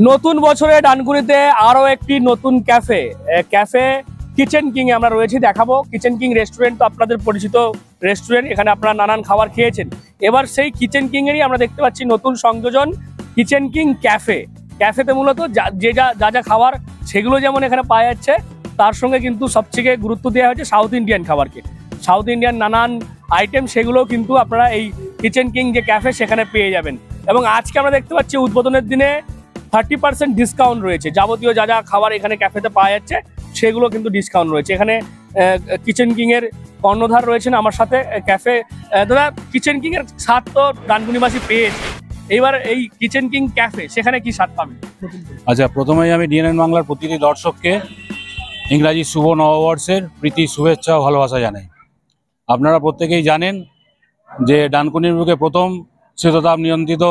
নতুন বছরে ডানকুনিতে আরো একটি নতুন ক্যাফে ক্যাফে কিচেন কিং এ আমরা রয়েছি, দেখাবো। কিচেন কিং রেস্টুরেন্ট তো আপনাদের পরিচিত রেস্টুরেন্ট, এখানে আপনারা নানান খাবার খেয়েছেন। এবার সেই কিচেন কিং এরই আমরা দেখতে পাচ্ছি নতুন সংযোজন, কিচেন কিং ক্যাফে। ক্যাফেতে মূলত যা যা খাবার সেগুলো যেমন এখানে পাওয়া যাচ্ছে, তার সঙ্গে কিন্তু সবথেকে গুরুত্ব দেওয়া হয়েছে সাউথ ইন্ডিয়ান খাবারকে। সাউথ ইন্ডিয়ান নানান আইটেম সেগুলো কিন্তু আপনারা এই কিচেন কিং যে ক্যাফে সেখানে পেয়ে যাবেন। এবং আজকে আমরা দেখতে পাচ্ছি উদ্বোধনের দিনে 30% ডিসকাউন্ট রয়েছে। যাবতীয় যা যা খাবার এখানে ক্যাফেতে পাওয়া যাচ্ছে সেগুলো কিন্তু ডিসকাউন্ট রয়েছে। এখানে কিচেন কিং এর কর্ণধার রয়েছেন আমার সাথে। ক্যাফে দাদা, কিচেন কিং এর স্বাদ তো ডানকুনিবাসী পেয়েছে, এইবার এই কিচেন কিং ক্যাফে সেখানে কি স্বাদ পাবে? আচ্ছা, প্রথমেই আমি ডিএনএন বাংলার প্রতিটি দর্শককে ইংরাজি শুভ নববর্ষের প্রীতি শুভেচ্ছা ও ভালোবাসা জানাই। আপনারা প্রত্যেকেই জানেন যে ডানকুনির বুকে প্রথম শীততাপ নিয়ন্ত্রিত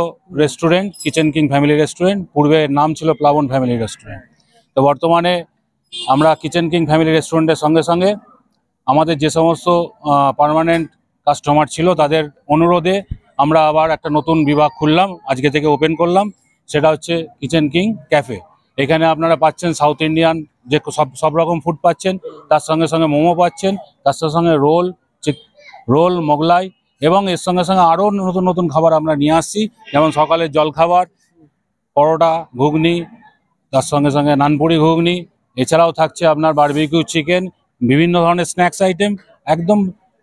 restaurant kitchen king family restaurant, পূর্বে নাম ছিল প্লাবন ফ্যামিলি রেস্টুরেন্ট। তো বর্তমানে আমরা কিচেন কিং ফ্যামিলি রেস্টুরেন্টের সঙ্গে সঙ্গে আমাদের যে সমস্ত পার্মানেন্ট কাস্টমার ছিল তাদের অনুরোধে আমরা আবার একটা নতুন বিভাগ খুললাম, আজকে থেকে ওপেন করলাম। সেটা হচ্ছে কিচেন কিং ক্যাফে। এখানে আপনারা পাচ্ছেন সাউথ ইন্ডিয়ান যে সব রকম ফুড পাচ্ছেন, তার সঙ্গে সঙ্গে মোমো পাচ্ছেন, তার সঙ্গে রোল মোগলাই, এবং এর সঙ্গে সঙ্গে আরও নতুন নতুন খাবার আমরা নিয়ে আসছি, যেমন সকালের জলখাবার, পরোটা, ঘুগনি, তার সঙ্গে সঙ্গে নানপুরি ঘুগনি। এছাড়াও থাকছে আপনার বারবিকিউ চিকেন, বিভিন্ন ধরনের স্ন্যাক্স আইটেম। একদম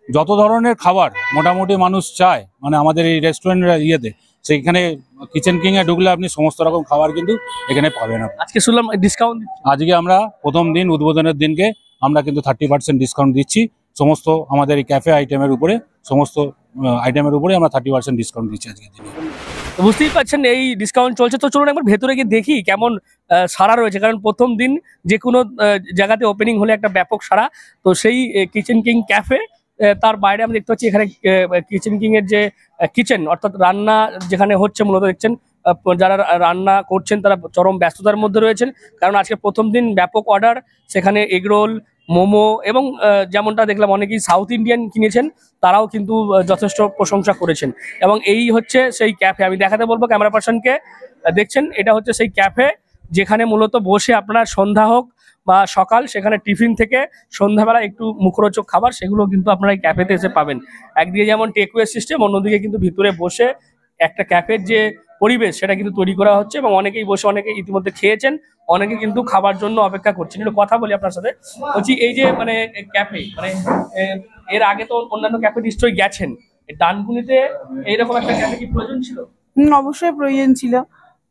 যত ধরনের খাবার মোটামুটি মানুষ চায়, মানে আমাদের এই রেস্টুরেন্টের ইয়েতে, সেইখানে কিচেন কিং এ ঢুকলে আপনি সমস্ত রকম খাবার কিন্তু এখানে পাবেন। আজকে শুনলাম ডিসকাউন্ট। আজকে আমরা প্রথম দিন উদ্বোধনের দিনকে আমরা কিন্তু 30% ডিসকাউন্ট দিচ্ছি সমস্ত আমাদের এই ক্যাফে আইটেমের উপরে। সমস্ত আইটেমের উপরে আমরা 30% ডিসকাউন্ট দিচ্ছি আজকের দিনে। তো বুঝতেই পারছেন এই ডিসকাউন্ট চলছে। তো চলুন একবার ভেতরে গিয়ে দেখি কেমন সাড়া রয়েছে, কারণ প্রথম দিন যে কোনো জায়গাতে ওপেনিং হলে একটা ব্যাপক সাড়া। তো সেই কিচেন কিং ক্যাফে, তার বাইরে আমরা দেখতে পাচ্ছি এখানে কিচেন কিং এর যে কিচেন অর্থাৎ রান্না যেখানে হচ্ছে, মূলত দেখছেন যারা রান্না করছেন তারা চরম ব্যস্ততার মধ্যে রয়েছেন, কারণ আজকে প্রথম দিন ব্যাপক অর্ডার। সেখানে এগরোল, মোমো এবং যেমনটা দেখলাম অনেকেই সাউথ ইন্ডিয়ান কিনেছেন, তারাও কিন্তু যথেষ্ট প্রশংসা করেছেন। এবং এই হচ্ছে সেই ক্যাফে, আমি দেখাতে বলবো ক্যামেরা পার্সনকে। দেখছেন এটা হচ্ছে সেই ক্যাফে যেখানে মূলত বসে আপনার সন্ধ্যা হোক বা সকাল, সেখানে টিফিন থেকে সন্ধ্যাবেলা একটু মুখরোচক খাবার সেগুলো কিন্তু আপনারা এই ক্যাফেতে এসে পাবেন। একদিকে যেমন টেকওয়ে সিস্টেম, অন্যদিকে কিন্তু ভিতরে বসে একটা ক্যাফের যে পরিবেশ সেটা কিন্তু তৈরি করা হচ্ছে। এবং অনেকেই বসে, অনেকে ইতিমধ্যে খেয়েছেন, অনেকে কিন্তু খাবার জন্য অপেক্ষা করছেন। একটু কথা বলি আপনার সাথে। বলছি এই যে মানে ক্যাফে, মানে এর আগে তো অন্যান্য ক্যাফে নিশ্চয়ই গেছেন, ডানকুনিতে এইরকম একটা ক্যাফে কি প্রয়োজন ছিল? অবশ্যই প্রয়োজন ছিল।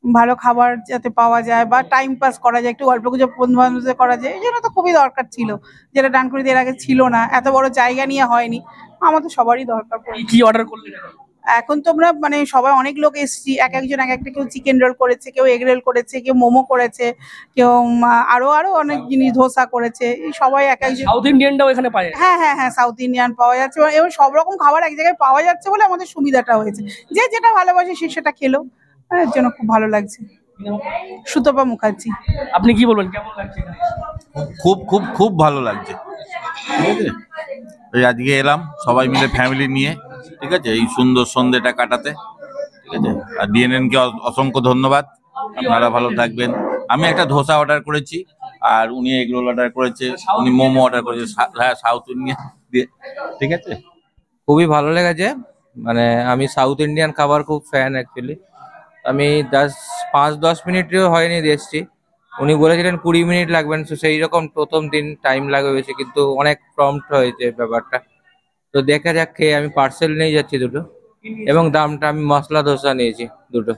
ভালো খাবার যাতে পাওয়া যায় বা টাইম পাস করা যায়, একটু গল্প গুজব বন্ধু বান্ধবদের করা যায়, এই জন্য তো খুবই দরকার ছিল, যেটা ডানকুনিতে এর আগে ছিল না, এত বড় জায়গা নিয়ে হয়নি। আমাদের সবারই দরকার পড়ে। কি অর্ডার করলেন? এখন তো আমরা মানে সবাই অনেক লোক এসছি, এক একজন এক একটা, কেউ চিকেন রোল করেছে, কেউ এগ রোল করেছে, কেউ মোমো করেছে, কেউ আরো আরো অনেক জিনিস, ধোসা করেছে। এই সবাই এক একজন। সাউথ ইন্ডিয়ানটাও এখানে পায়? হ্যাঁ হ্যাঁ হ্যাঁ, সাউথ ইন্ডিয়ান পাওয়া যাচ্ছে, এবং সব রকম খাবার এক জায়গায় পাওয়া যাচ্ছে বলে আমাদের সুবিধাটা হয়েছে। যে যেটা ভালোবাসে সে সেটা খেলো, এর জন্য খুব ভালো লাগছে। সুতপা মুখার্জি। আপনি কি বলবেন, কেমন লাগছে এখানে? খুব খুব খুব ভালো লাগছে। ঠিক আছে, এই আজকে এলাম সবাই মিলে ফ্যামিলি নিয়ে, ঠিক আছে, এই সুন্দর সন্ধ্যেটা কাটাতে। ঠিক আছে, আর ডিএনএন কে অসংখ্য ধন্যবাদ। আপনারা ভালো থাকবেন। আমি একটা ধোসা অর্ডার করেছি, আর উনি এগ রোল অর্ডার করেছে, উনি মোমো অর্ডার করেছে, হ্যাঁ সাউথ ইন্ডিয়ান দিয়ে। ঠিক আছে, খুবই ভালো লেগেছে। মানে আমি সাউথ ইন্ডিয়ান খাবার খুব ফ্যান অ্যাকচুয়ালি। আমি 5-10 মিনিটও হয়নি এসছি। উনি বলেছিলেন 20 মিনিট লাগবেন, তো সেই রকম প্রথম দিন টাইম লাগবে বেশি, কিন্তু অনেক প্রম্পট হয়েছে ব্যাপারটা। তো দেখা যাক, খেয়ে আমি পার্সেল নিয়ে যাচ্ছি দুটো, এবং দামটা আমি মশলা ধোসা নিয়েছি দুটো।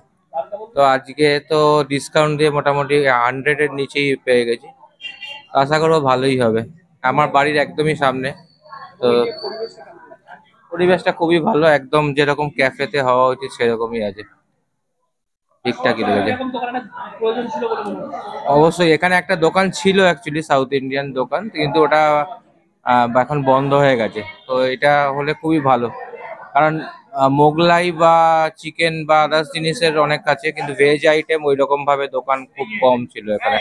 তো আজকে তো ডিসকাউন্ট দিয়ে মোটামুটি 100-এর নিচেই পেয়ে গেছি। আশা করবো ভালোই হবে। আমার বাড়ির একদমই সামনে, তো পরিবেশটা খুবই ভালো, একদম যেরকম ক্যাফেতে হওয়া উচিত সেরকমই আছে, ঠিকঠাকই রয়েছে। অবশ্যই এখানে একটা দোকান ছিল অ্যাকচুয়ালি, সাউথ ইন্ডিয়ান দোকান, কিন্তু ওটা এখন বন্ধ হয়ে গেছে। তো এটা হলে খুবই ভালো, কারণ মোগলাই বা চিকেন বা আদার্স জিনিসের অনেক আছে, কিন্তু ভেজ আইটেম ওই রকম ভাবে দোকান খুব কম ছিল এখানে।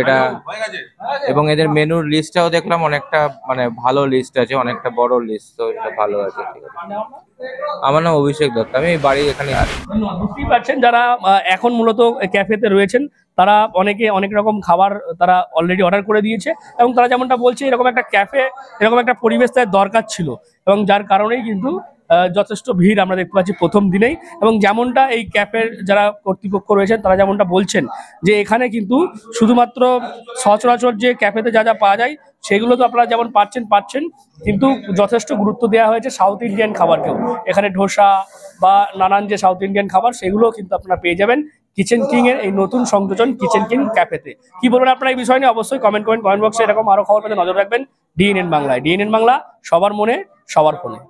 এটা এবং এদের মেনুর লিস্টটাও দেখলাম অনেকটা মানে ভালো লিস্ট আছে, অনেকটা বড় লিস্ট, তো এটা ভালো আছে। ঠিক আছে, আমার নাম অভিষেক দত্ত, আমি বাড়ি এখানে আছি। বুঝতেই পারছেন যারা এখন মূলত ক্যাফেতে রয়েছেন তারা অনেকে অনেক রকম খাবার তারা অলরেডি অর্ডার করে দিয়েছে, এবং তারা যেমনটা বলছে এরকম একটা ক্যাফে, এরকম একটা পরিবেশ তাদের দরকার ছিল, এবং যার কারণেই কিন্তু যথেষ্ট ভিড় আমরা দেখতে পাচ্ছি প্রথম দিনেই। এবং যেমনটা এই ক্যাফের যারা কর্তৃপক্ষ রয়েছেন তারা যেমনটা বলছেন যে এখানে কিন্তু শুধুমাত্র সচরাচর যে ক্যাফেতে যা যা পাওয়া যায় সেগুলো তো আপনারা যেমন পাচ্ছেন, কিন্তু যথেষ্ট গুরুত্ব দেওয়া হয়েছে সাউথ ইন্ডিয়ান খাবারকেও। এখানে ধোসা বা নানান যে সাউথ ইন্ডিয়ান খাবার সেগুলোও কিন্তু আপনারা পেয়ে যাবেন কিচেন কিং এর এই নতুন সংযোজন কিচেন কিং ক্যাফেতে। কি বলবেন আপনারা এই বিষয় নিয়ে অবশ্যই কমেন্ট বক্সে। এরকম আরো খবর পেতে নজর রাখবেন ডিএনএন বাংলায়। ডিএনএন বাংলা, সবার মনে সবার ফোনে।